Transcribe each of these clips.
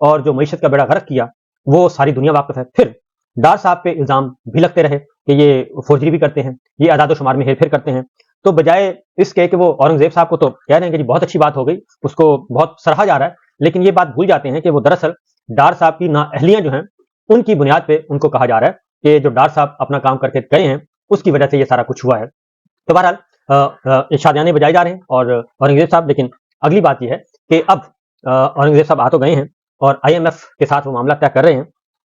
اور جو معیشت کا بیڑا غرق کیا وہ ساری دنیا واقف ہے. پھر ڈار صاحب پہ الزام بھی لگتے رہے کہ یہ فورجری بھی کرتے ہیں, یہ اعداد و شمار میں ہیر پھیر کرتے ہیں. تو بجائے اس کے کہ وہ اورنگزیب صاحب کو تو کہہ رہے ہیں کہ جی بہت اچھی بات ہو گئی, اس کو بہت سراہا جا رہا ہے, لیکن یہ بات بھول جاتے ہیں کہ وہ دراصل ڈار صاحب کی نااہلیاں جو ہیں ان کی بنیاد پہ ان کو کہا جا رہا ہے کہ جو ڈار صاحب اپنا کام کر کے گئے ہیں اس کی وجہ سے یہ سارا کچھ ہوا ہے. تو بہرحال شادیانے بجائے جا رہے ہیں اور اورنگزیب صاحب, لیکن اگلی بات یہ ہے کہ اب اورنگزیب صاحب آ تو گئے ہیں اور IMF کے ساتھ وہ معاملہ طے کر رہے ہیں.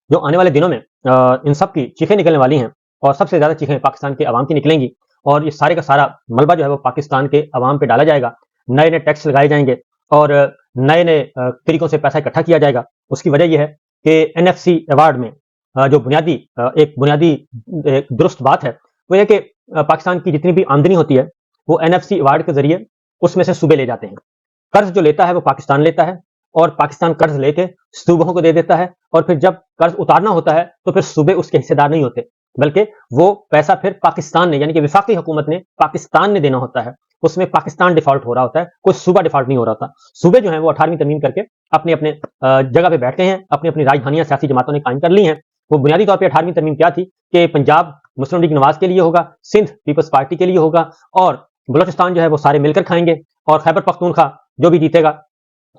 جو آنے والے دنوں میں ان سب کی چیخیں نکلنے والی ہیں اور سب سے زیادہ چیخیں پاکستان کے عوام کی نکلیں گی, اور یہ سارے کا سارا ملبہ جو ہے وہ پاکستان کے عوام پہ ڈالا جائے گا. نئے نئے ٹیکس لگائے جائیں گے اور نئے نئے طریقوں سے پیسہ اکٹھا کیا جائے گا. اس کی وجہ یہ ہے کہ NFC ایوارڈ میں جو بنیادی درست بات ہے وہ یہ کہ پاکستان کی جتنی بھی آمدنی ہوتی ہے وہ NFC ایوارڈ کے ذریعے اس میں سے صوبے لے جاتے ہیں. قرض جو لیتا ہے وہ پاکستان لیتا ہے اور پاکستان قرض لے کے صوبوں کو دے دیتا ہے, اور پھر جب قرض اتارنا ہوتا ہے تو پھر صوبے اس کے حصے دار نہیں ہوتے, بلکہ وہ پیسہ پھر پاکستان نے یعنی کہ وفاقی حکومت نے پاکستان نے دینا ہوتا ہے. اس میں پاکستان ڈیفالٹ ہو رہا ہوتا ہے, کوئی صوبہ ڈیفالٹ نہیں ہو رہا تھا. صوبے جو ہیں وہ 18ویں ترمیم کر کے اپنے اپنے جگہ پہ بیٹھتے ہیں, اپنی اپنی راجدھانیاں سیاسی جماعتوں نے قائم کر لی ہیں. وہ بنیادی طور پہ 18ویں ترمیم کیا تھی کہ پنجاب مسلم لیگ نواز کے لیے ہوگا, سندھ پیپلز پارٹی کے لیے ہوگا, اور بلوچستان جو ہے وہ سارے مل کر کھائیں گے, اور خیبر پختونخوا جو بھی جیتے گا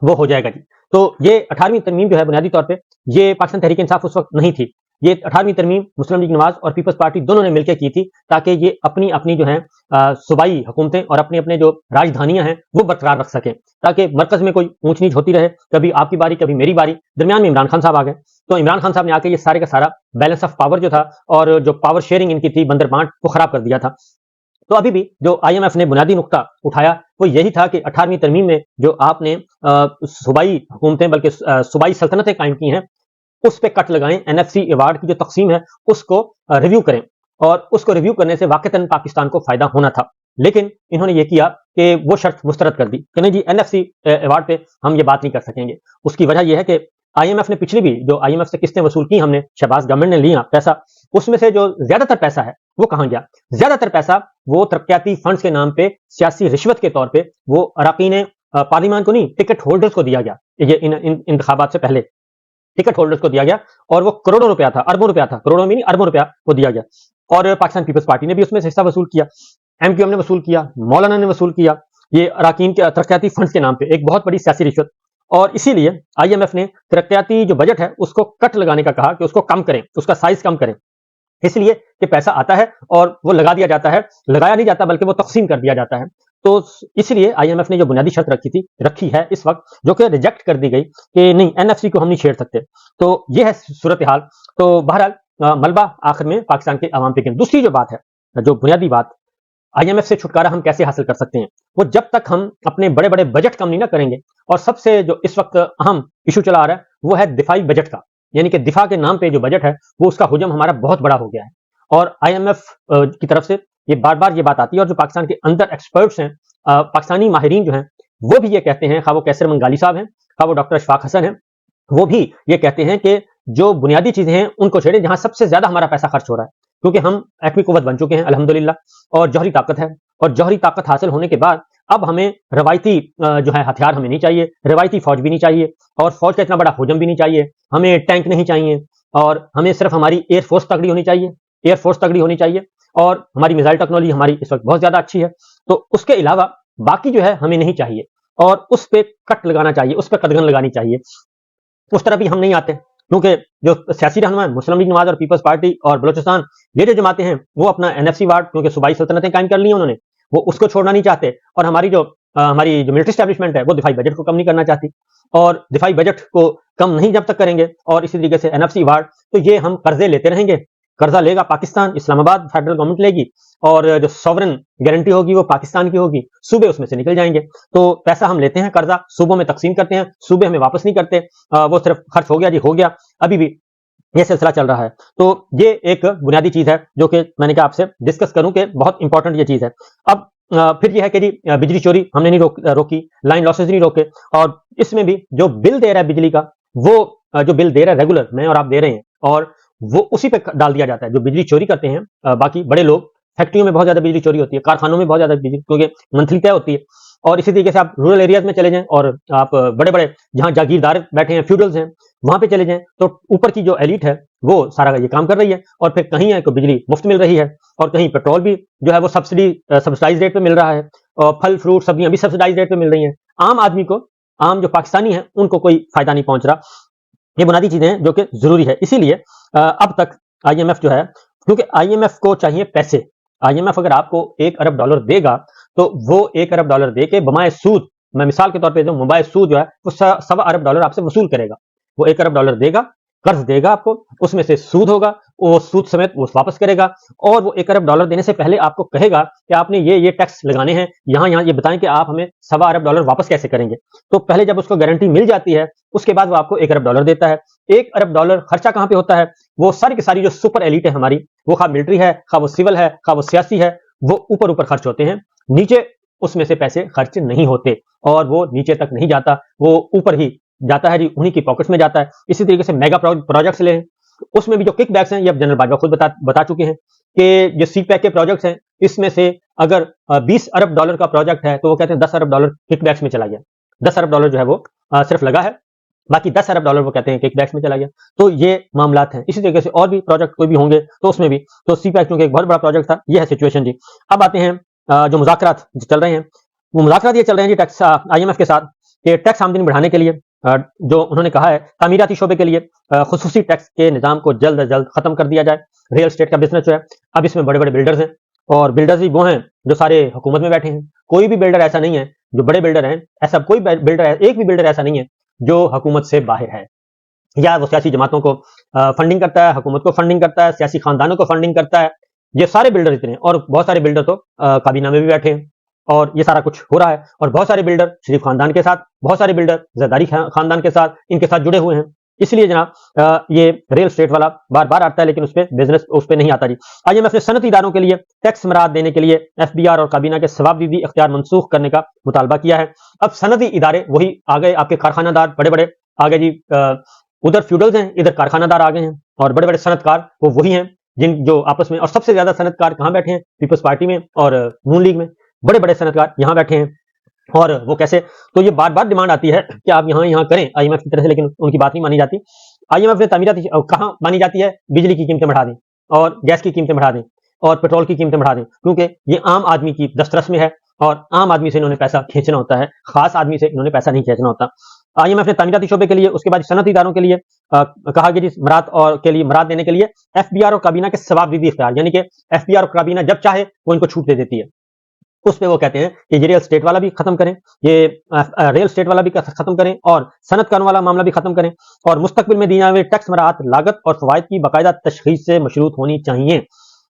وہ ہو جائے گا جی. تو یہ 18ویں ترمیم جو ہے بنیادی طور پہ یہ پاکستان تحریک انصاف اس وقت نہیں تھی, یہ 18ویں ترمیم مسلم لیگ نواز اور پیپلز پارٹی دونوں نے مل کے کی تھی تاکہ یہ اپنی اپنی جو ہیں صوبائی حکومتیں اور اپنے اپنے جو راجدھانیاں ہیں وہ برقرار رکھ سکیں, تاکہ مرکز میں کوئی اونچ نیچ ہوتی رہے, کبھی آپ کی باری کبھی میری باری. درمیان میں عمران خان صاحب آ گئے, تو عمران خان صاحب نے آ کے یہ سارے کا سارا بیلنس آف پاور جو تھا اور جو پاور شیئرنگ ان کی تھی بندر بانٹ کو خراب کر دیا تھا. تو ابھی بھی جو IMF نے بنیادی نقطہ اٹھایا وہ یہی تھا کہ 18ویں ترمیم میں جو آپ نے صوبائی حکومتیں بلکہ صوبائی سلطنتیں قائم کی ہیں اس پہ کٹ لگائیں. NFC ایوارڈ کی جو تقسیم ہے اس کو ریویو کریں, اور اس کو ریویو کرنے سے واقعتاً پاکستان کو فائدہ ہونا تھا. لیکن انہوں نے یہ کیا کہ وہ شرط مسترد کر دی کہ نہیں جی NFC ایوارڈ پہ ہم یہ بات نہیں کر سکیں گے. اس کی وجہ یہ ہے کہ IMF نے پچھلی بھی جو IMF سے قسطیں وصول کی ہم نے, شہباز گورنمنٹ نے لیا پیسہ, اس میں سے جو زیادہ تر پیسہ ہے وہ کہاں گیا؟ زیادہ تر پیسہ وہ ترقیاتی فنڈز کے نام پہ سیاسی رشوت کے طور پہ وہ اراکین پارلیمان کو نہیں, ٹکٹ ہولڈرز کو دیا گیا. یہ ان انتخابات سے پہلے ٹکٹ ہولڈرز کو دیا گیا اور وہ کروڑوں روپیہ تھا, اربوں روپیہ تھا, کروڑوں میں نہیں اربوں روپیہ وہ دیا گیا. اور پاکستان پیپلز پارٹی نے بھی اس میں سے حصہ وصول کیا, MQM نے وصول کیا, مولانا نے وصول کیا, یہ اراکین کے ترقیاتی فنڈز کے نام پہ ایک بہت بڑی سیاسی رشوت. اور اسی لیے IMF نے ترقیاتی جو بجٹ ہے اس کو کٹ لگانے کا کہا کہ اس کو کم کریں, اس کا سائز کم کریں, اس لیے کہ پیسہ آتا ہے اور وہ لگا دیا جاتا ہے, لگایا نہیں جاتا بلکہ وہ تقسیم کر دیا جاتا ہے. تو اس لیے IMF نے جو بنیادی شرط رکھی ہے اس وقت, جو کہ ریجیکٹ کر دی گئی کہ نہیں NFC کو ہم نہیں چھیڑ سکتے. تو یہ ہے صورتحال. تو بہرحال ملبہ آخر میں پاکستان کے عوام پہ. دوسری جو بات ہے, جو بنیادی بات, IMF سے چھٹکارا ہم کیسے حاصل کر سکتے ہیں؟ وہ جب تک ہم اپنے بڑے بڑے بجٹ کم نہیں نہ کریں گے. اور سب سے جو اس وقت اہم ایشو چلا آ رہا ہے وہ ہے دفاعی بجٹ کا, یعنی کہ دفاع کے نام پہ جو بجٹ ہے وہ اس کا حجم ہمارا بہت بڑا ہو گیا ہے. اور IMF کی طرف سے یہ بار بار یہ بات آتی ہے, اور جو پاکستان کے اندر ایکسپرٹس ہیں, پاکستانی ماہرین جو ہیں وہ بھی یہ کہتے ہیں, خواہ وہ کیسر منگالی صاحب ہیں, خواہ وہ ڈاکٹر اشفاق حسن ہیں, وہ بھی یہ کہتے ہیں کہ جو بنیادی چیزیں ہیں ان کو چھیڑیں جہاں سب سے زیادہ ہمارا پیسہ خرچ ہو رہا ہے, کیونکہ ہم ایٹمی قوت بن چکے ہیں الحمدللہ, اور جوہری طاقت ہے, اور جوہری طاقت حاصل ہونے کے بعد اب ہمیں روایتی جو ہے ہتھیار ہمیں نہیں چاہیے, روایتی فوج بھی نہیں چاہیے, اور فوج کا اتنا بڑا حجم بھی نہیں چاہیے, ہمیں ٹینک نہیں چاہیے, اور ہمیں صرف ہماری ایئر فورس تگڑی ہونی چاہیے, ایئر فورس تگڑی ہونی چاہیے, اور ہماری میزائل ٹیکنالوجی ہماری اس وقت بہت زیادہ اچھی ہے. تو اس کے علاوہ باقی جو ہے ہمیں نہیں چاہیے, اور اس پہ کٹ لگانا چاہیے, اس پہ قدغن لگانی چاہیے. اس طرح بھی ہم نہیں آتے, کیونکہ جو سیاسی رہنما مسلم لیگ نواز اور پیپلز پارٹی اور بلوچستان, یہ جو جماعتیں ہیں وہ اپنا NFC ایوارڈ کیونکہ صوبائی سلطنتیں قائم کر لی ہیں انہوں نے, وہ اس کو چھوڑنا نہیں چاہتے, اور ہماری جو ملٹری اسٹیبلشمنٹ ہے وہ دفاعی بجٹ کو کم نہیں کرنا چاہتی. اور دفاعی بجٹ کو کم نہیں جب تک کریں گے, اور اسی طریقے سے NFC ایوارڈ, تو یہ ہم قرضے لیتے رہیں گے. قرضہ لے گا پاکستان, اسلام آباد فیڈرل گورنمنٹ لے گی, اور جو سوورن گارنٹی ہوگی وہ پاکستان کی ہوگی, صوبے اس میں سے نکل جائیں گے. تو پیسہ ہم لیتے ہیں قرضہ, صوبوں میں تقسیم کرتے ہیں, صوبے ہمیں واپس نہیں کرتے, وہ صرف خرچ ہو گیا جی ہو گیا, ابھی بھی یہ سلسلہ چل رہا ہے. تو یہ ایک بنیادی چیز ہے جو کہ میں نے کہا آپ سے ڈسکس کروں کہ بہت امپورٹنٹ یہ چیز ہے. اب پھر یہ ہے کہ جی بجلی چوری ہم نے نہیں روکی, لائن لاسز نہیں روکے, اور اس میں بھی جو بل دے رہا ہے بجلی کا, وہ جو بل دے رہا ہے ریگولر میں اور آپ دے رہے ہیں, اور وہ اسی پہ ڈال دیا جاتا ہے. جو بجلی چوری کرتے ہیں باقی بڑے لوگ, فیکٹریوں میں بہت زیادہ بجلی چوری ہوتی ہے, کارخانوں میں بہت زیادہ بجلی, کیونکہ منتھلی طے ہوتی ہے, اور اسی طریقے سے آپ رورل ایریاز میں چلے جائیں اور آپ بڑے بڑے جہاں جاگیردار بیٹھے ہیں، فیوڈلز ہیں، وہاں پہ چلے جائیں تو اوپر کی جو ایلیٹ ہے وہ سارا یہ کام کر رہی ہے، اور پھر کہیں ہے کہ بجلی مفت مل رہی ہے، اور کہیں پیٹرول بھی جو ہے وہ سبسڈائز ریٹ پہ مل رہا ہے، اور پھل فروٹ سبزیاں بھی سبسڈائز ریٹ پہ مل رہی ہیں۔ عام آدمی کو، عام جو پاکستانی ہیں ان کو کوئی فائدہ نہیں پہنچ رہا۔ یہ بنیادی چیزیں ہیں جو کہ ضروری ہے۔ اسی لیے اب تک آئی ایم ایف جو ہے، کیونکہ آئی ایم ایف کو چاہیے پیسے، آئی ایم ایف اگر آپ کو $1 ارب دے گا تو وہ $1 ارب دے کے بمائے سود، میں مثال کے طور پہ جو مبائے سود جو ہے وہ $1.25 ارب آپ سے وصول کرے گا۔ وہ $1 ارب دے گا، قرض دے گا آپ کو، اس میں سے سود ہوگا، وہ سود سمیت وہ واپس کرے گا، اور وہ $1 ارب دینے سے پہلے آپ کو کہے گا کہ آپ نے یہ ٹیکس لگانے ہیں، یہاں یہ بتائیں کہ آپ ہمیں $1.25 ارب واپس کیسے کریں گے۔ تو پہلے جب اس کو گارنٹی مل جاتی ہے، اس کے بعد وہ آپ کو $1 ارب دیتا ہے۔ $1 ارب خرچہ کہاں پہ ہوتا ہے؟ وہ ساری کی ساری جو سپر ایلیٹ ہے ہماری، وہ خواہ ملٹری ہے، خواہ وہ سول ہے، خواہ وہ سیاسی ہے، وہ اوپر خرچ ہوتے ہیں، نیچے اس میں سے پیسے خرچ نہیں ہوتے، اور وہ نیچے تک نہیں جاتا، وہ اوپر ہی جاتا ہے جی، انہی کی پاکٹس میں جاتا ہے۔ اسی طریقے سے میگا پروجیکٹس لیں، اس میں بھی جو کک بیکس ہیں، یہ اب جنرل باجوہ خود بتا چکے ہیں کہ جو سی پیک کے پروجیکٹس ہیں، اس میں سے اگر $20 ارب کا پروجیکٹ ہے تو وہ کہتے ہیں $10 ارب کک بیکس میں چلا گیا، $10 ارب جو ہے وہ صرف لگا ہے، باقی $10 ارب وہ کہتے ہیں کک بیکس میں چلا گیا۔ تو یہ معاملات ہیں۔ اسی طریقے سے اور بھی پروجیکٹ کوئی بھی ہوں گے تو اس میں بھی، تو سی پیک چونکہ ایک بہت بڑا پروجیکٹ تھا، یہ ہے سچویشن جی۔ اب آتے ہیں جو مذاکرات چل رہے ہیں، وہ مذاکرات یہ چل رہے ہیں جی ٹیکس آئی ایم ایف کے ساتھ، کہ ٹیکس آمدنی بڑھانے کے لیے جو انہوں نے کہا ہے تعمیراتی شعبے کے لیے خصوصی ٹیکس کے نظام کو جلد از جلد ختم کر دیا جائے۔ ریئل اسٹیٹ کا بزنس جو ہے، اب اس میں بڑے بڑے بلڈرز ہیں، اور بلڈرز بھی وہ ہیں جو سارے حکومت میں بیٹھے ہیں۔ کوئی بھی بلڈر ایسا نہیں ہے جو بڑے بلڈر ہیں، ایسا کوئی بلڈر، ایک بھی بلڈر ایسا نہیں ہے جو حکومت سے باہر ہے، یا وہ سیاسی جماعتوں کو فنڈنگ کرتا ہے، حکومت کو فنڈنگ کرتا ہے، سیاسی خاندانوں کو فنڈنگ کرتا ہے۔ یہ سارے بلڈر اتنے، اور بہت سارے بلڈر تو کابینہ میں بھی بیٹھے ہیں، اور یہ سارا کچھ ہو رہا ہے، اور بہت سارے بلڈر شریف خاندان کے ساتھ، بہت سارے بلڈر زرداری خاندان کے ساتھ، ان کے ساتھ جڑے ہوئے ہیں۔ اس لیے جناب یہ ریل اسٹیٹ والا بار بار آتا ہے، لیکن اس پہ بزنس اس پہ نہیں آتا جی۔ آئی ایم ایف نے صنعتی اداروں کے لیے ٹیکس مراعات دینے کے لیے ایف بی آر اور کابینہ کے ثوابدیدی اختیار منسوخ کرنے کا مطالبہ کیا ہے۔ اب صنعتی ادارے وہی آ گئے، آپ کے کارخانہ دار بڑے بڑے آ گئے جی، ادھر فیوڈلز ہیں، ادھر کارخانہ دار آ گئے ہیں، اور بڑے بڑے صنعت کار وہ وہی ہیں جن جو آپس میں، اور سب سے زیادہ صنعت کار کہاں بیٹھے ہیں؟ پیپلز پارٹی میں اور نون لیگ میں، بڑے بڑے صنعت کار یہاں بیٹھے ہیں۔ اور وہ کیسے؟ تو یہ بار بار ڈیمانڈ آتی ہے کہ آپ یہاں کریں آئی ایم ایف کی طرف سے، لیکن ان کی بات نہیں مانی جاتی۔ آئی ایم ایف نے تعمیراتی کہاں مانی جاتی ہے؟ بجلی کی قیمتیں بڑھا دیں، اور گیس کی قیمتیں بڑھا دیں، اور پیٹرول کی قیمتیں بڑھا دیں، کیونکہ یہ عام آدمی کی دسترس میں ہے، اور عام آدمی سے انہوں نے پیسہ کھینچنا ہوتا ہے، خاص آدمی سے انہوں نے پیسہ نہیں کھینچنا ہوتا۔ آئی ایم ایف نے تعمیراتی شعبے کے لیے، اس کے بعد صنعتی اداروں کے لیے کہا کہ جی مراعات دینے کے لیے ایف بی آر اور کابینہ کے ثوابدیدی اختیار، یعنی کہ ایف بی آر اور کابینہ جب چاہے وہ ان کو چھوٹ دے دیتی ہے، اس پہ وہ کہتے ہیں کہ یہ ریئل اسٹیٹ والا بھی ختم کریں، یہ ریئل اسٹیٹ والا بھی ختم کریں، اور صنعت کاروں والا معاملہ بھی ختم کریں، اور مستقبل میں دی جانے والی ٹیکس مراعات لاگت اور فوائد کی باقاعدہ تشخیص سے مشروط ہونی چاہیے۔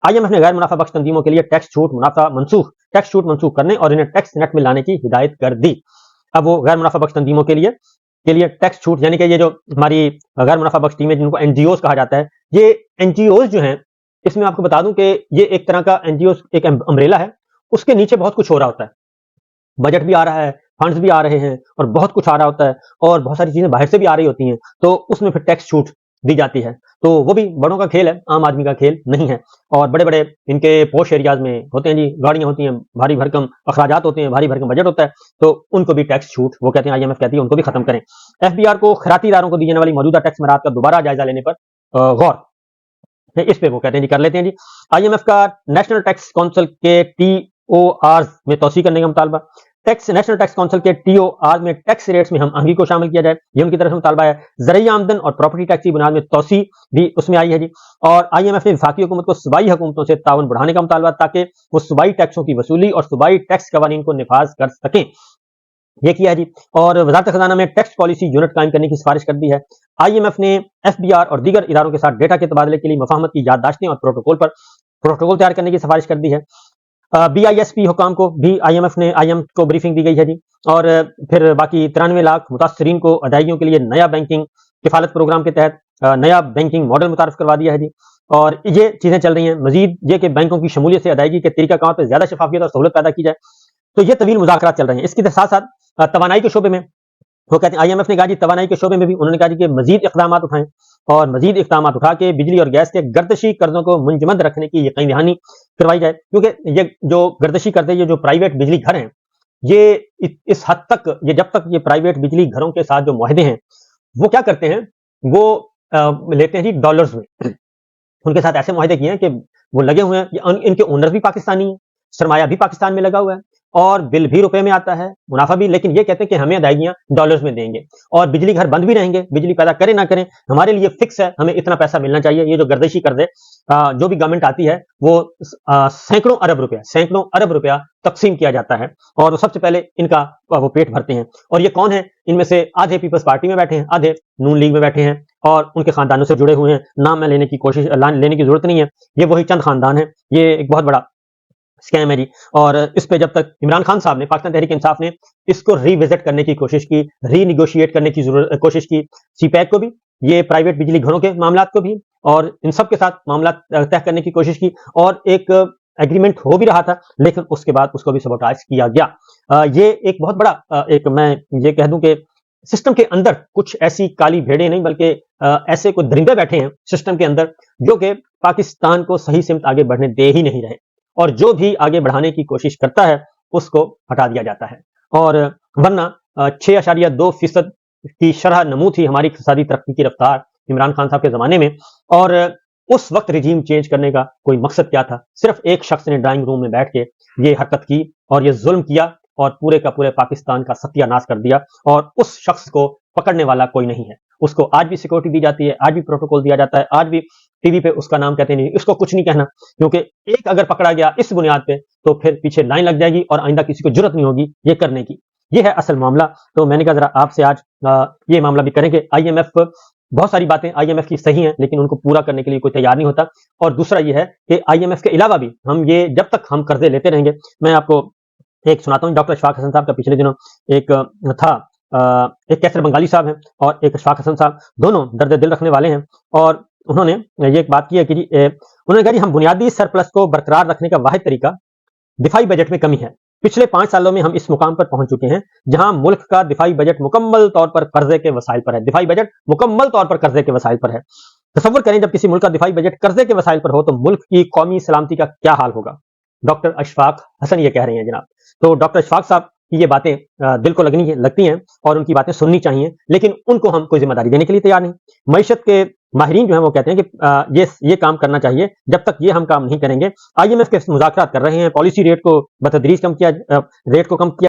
آئی ایم ایف نے غیر منافع بخش تنظیموں کے لیے ٹیکس چھوٹ منسوخ کرنے اور انہیں ٹیکس نیٹ میں لانے کی ہدایت کر دی۔ اب وہ غیر منافع بخش تنظیموں کے لیے ٹیکس چھوٹ، یعنی کہ یہ جو ہماری غیر منافع بخش ٹیمیں جن کو این جی اوز کہا جاتا ہے، یہ این جی اوز جو ہیں، اس میں آپ کو بتا دوں کہ یہ ایک طرح کا این جی اوز ایک امبریلا ہے، اس کے نیچے بہت کچھ ہو رہا ہوتا ہے، بجٹ بھی آ رہا ہے، فنڈز بھی آ رہے ہیں، اور بہت کچھ آ رہا ہوتا ہے، اور بہت ساری چیزیں باہر سے بھی آ رہی ہوتی ہیں، تو اس میں پھر ٹیکس چھوٹ دی جاتی ہے۔ تو وہ بھی بڑوں کا کھیل ہے، عام آدمی کا کھیل نہیں ہے، اور بڑے بڑے ان کے پوش ایریاز میں ہوتے ہیں جی، گاڑیاں ہوتی ہیں، بھاری بھرکم اخراجات ہوتے ہیں، بھاری بھرکم بجٹ ہوتا ہے، تو ان کو بھی ٹیکس چھوٹ وہ کہتے ہیں، آئی ایم ایف کہتی ہے ان کو بھی ختم کریں۔ ایف بی آر کو خیراتی اداروں کو دی جانے والی موجودہ ٹیکس مراعات کا دوبارہ جائزہ لینے پر غور، اس پہ وہ کہتے ہیں جی کر لیتے ہیں جی۔ آئی ایم ایف کا نیشنل ٹیکس کونسل کے ٹی او آر میں توسیع کرنے کا مطالبہ، نیشنل ٹیکس کونسل کے ٹی او آر میں ٹیکس ریٹس میں ہم آہنگی کو شامل کیا جائے، یہ ان کی طرف سے مطالبہ ہے۔ زرعی آمدن اور پراپرٹی ٹیکس کی بنیاد میں توسیع بھی اس میں آئی ہے جی۔ اور آئی ایم ایف نے وفاقی حکومت کو صوبائی حکومتوں سے تعاون بڑھانے کا مطالبہ، تاکہ وہ صوبائی ٹیکسوں کی وصولی اور صوبائی ٹیکس قوانین کو نفاذ کر سکیں، یہ کیا ہے جی۔ اور وزارت خزانہ میں ٹیکس پالیسی یونٹ قائم کرنے کی سفارش کر دی ہے۔ آئی ایم ایف نے ایف بی آر اور دیگر اداروں کے ساتھ ڈیٹا کے تبادلے کے لیے مفاہمت کی یادداشتیں اور پروٹوکول تیار کرنے کی سفارش کر دی ہے۔ بی آئی ایس پی حکام کو بھی آئی ایم ایف کو بریفنگ دی گئی ہے جی، اور پھر باقی 93 لاکھ متاثرین کو ادائیگیوں کے لیے نیا بینکنگ کفالت پروگرام کے تحت نیا بینکنگ ماڈل متعارف کروا دیا ہے جی۔ اور یہ چیزیں چل رہی ہیں، مزید یہ کہ بینکوں کی شمولیت سے ادائیگی کے طریقہ کار پہ زیادہ شفافیت اور سہولت پیدا کی جائے، تو یہ طویل مذاکرات چل رہے ہیں۔ اس کے ساتھ ساتھ توانائی کے شعبے میں وہ کہتے ہیں، آئی ایم ایف نے کہا جی توانائی کے شعبے میں بھی انہوں نے کہا جی کہ مزید اقدامات اٹھائیں، اور مزید اقدامات اٹھا کے بجلی اور گیس کے گردشی قرضوں کو منجمد رکھنے کی یقین دہانی کروائی جائے، کیونکہ یہ جو گردشی قرضے، یہ جو پرائیویٹ بجلی گھر ہیں، یہ اس حد تک یہ جب تک یہ پرائیویٹ بجلی گھروں کے ساتھ جو معاہدے ہیں وہ کیا کرتے ہیں، وہ لیتے ہیں جی ڈالرز میں. ان کے ساتھ ایسے معاہدے کیے ہیں کہ وہ لگے ہوئے ہیں، ان کے اونر بھی پاکستانی ہیں، سرمایہ بھی پاکستان میں لگا ہوا ہے، اور بل بھی روپے میں آتا ہے، منافع بھی، لیکن یہ کہتے ہیں کہ ہمیں ادائیگیاں ڈالرز میں دیں گے، اور بجلی گھر بند بھی رہیں گے، بجلی پیدا کریں نہ کریں ہمارے لیے فکس ہے، ہمیں اتنا پیسہ ملنا چاہیے. یہ جو گردشی قرضے جو بھی گورنمنٹ آتی ہے وہ سینکڑوں ارب روپیہ تقسیم کیا جاتا ہے، اور سب سے پہلے ان کا وہ پیٹ بھرتے ہیں. اور یہ کون ہے؟ ان میں سے آدھے پیپلز پارٹی میں بیٹھے ہیں، آدھے نون لیگ میں بیٹھے ہیں، اور ان کے خاندانوں سے جڑے ہوئے ہیں. نام میں لینے کی ضرورت نہیں ہے، یہ وہی چند خاندان ہیں. یہ ایک بہت بڑا اسکیم ہے جی. اور اس پہ جب تک عمران خان صاحب نے، پاکستان تحریک انصاف نے اس کو ری وزٹ کرنے کی کوشش کی، ری نیگوشیٹ کرنے کی کوشش کی، سی پیک کو بھی، یہ پرائیویٹ بجلی گھروں کے معاملات کو بھی، اور ان سب کے ساتھ معاملات طے کرنے کی کوشش کی، اور ایک ایگریمنٹ ہو بھی رہا تھا، لیکن اس کے بعد اس کو بھی سبوٹاج کیا گیا. یہ ایک بہت بڑا میں یہ کہہ دوں کہ سسٹم کے اندر کچھ ایسی کالی بھیڑیں نہیں بلکہ ایسے کوئی درندے بیٹھے ہیں سسٹم کے اندر جو کہ پاکستان کو صحیح سمت آگے بڑھنے دے ہی نہیں رہے، اور جو بھی آگے بڑھانے کی کوشش کرتا ہے اس کو ہٹا دیا جاتا ہے. اور ورنہ 6.2% کی شرح نمو تھی ہماری اقتصادی ترقی کی رفتار عمران خان صاحب کے زمانے میں، اور اس وقت رجیم چینج کرنے کا کوئی مقصد کیا تھا؟ صرف ایک شخص نے ڈرائنگ روم میں بیٹھ کے یہ حرکت کی اور یہ ظلم کیا اور پورے کا پورے پاکستان کا ستیہ ناش کر دیا، اور اس شخص کو پکڑنے والا کوئی نہیں ہے. اس کو آج بھی سیکورٹی دی جاتی ہے، آج بھی پروٹوکول دیا جاتا ہے، آج بھی ٹی وی پہ اس کا نام کہتے نہیں، اس کو کچھ نہیں کہنا، کیونکہ ایک اگر پکڑا گیا اس بنیاد پہ تو پھر پیچھے لائن لگ جائے گی اور آئندہ کسی کو جرت نہیں ہوگی یہ کرنے کی. یہ ہے اصل معاملہ. تو میں نے کہا ذرا آپ سے آج یہ معاملہ بھی کریں گے. آئی ایم ایف، بہت ساری باتیں آئی ایم ایف کی صحیح ہیں لیکن ان کو پورا کرنے کے لیے کوئی تیار نہیں ہوتا. اور دوسرا یہ ہے کہ آئی ایم ایف کے علاوہ بھی ہم یہ جب تک ہم قرضے لیتے رہیں گے، میں آپ کو ایک سناتا ہوں. ڈاکٹر اشفاق حسن صاحب کا پچھلے دنوں ایک تھا، ایک کیسر بنگالی صاحب ہیں اور ایک اشفاق حسن صاحب، دونوں درد دل رکھنے والے ہیں، اور انہوں نے یہ ایک بات کی ہے کہ انہوں نے کہا جی ہم بنیادی سرپلس کو برقرار رکھنے کا واحد طریقہ دفاعی بجٹ میں کمی ہے. پچھلے 5 سالوں میں ہم اس مقام پر پہنچ چکے ہیں جہاں ملک کا دفاعی بجٹ مکمل طور پر قرضے کے وسائل پر ہے. دفاعی بجٹ مکمل طور پر قرضے کے وسائل پر ہے. تصور کریں جب کسی ملک کا دفاعی بجٹ قرضے کے وسائل پر ہو تو ملک کی قومی سلامتی کا کیا حال ہوگا. ڈاکٹر اشفاق حسن یہ کہہ رہے ہیں جناب. تو ڈاکٹر اشفاق صاحب کی یہ باتیں دل کو لگتی ہیں اور ان کی باتیں سننی چاہیے، لیکن ان کو ہم کوئی ذمہ داری دینے کے لیے تیار نہیں. معیشت کے ماہرین جو ہیں وہ کہتے ہیں کہ یہ کام کرنا چاہیے. جب تک یہ ہم کام نہیں کریں گے، آئی ایم ایف کے مذاکرات کر رہے ہیں، پالیسی ریٹ کو بتدریج کم کیا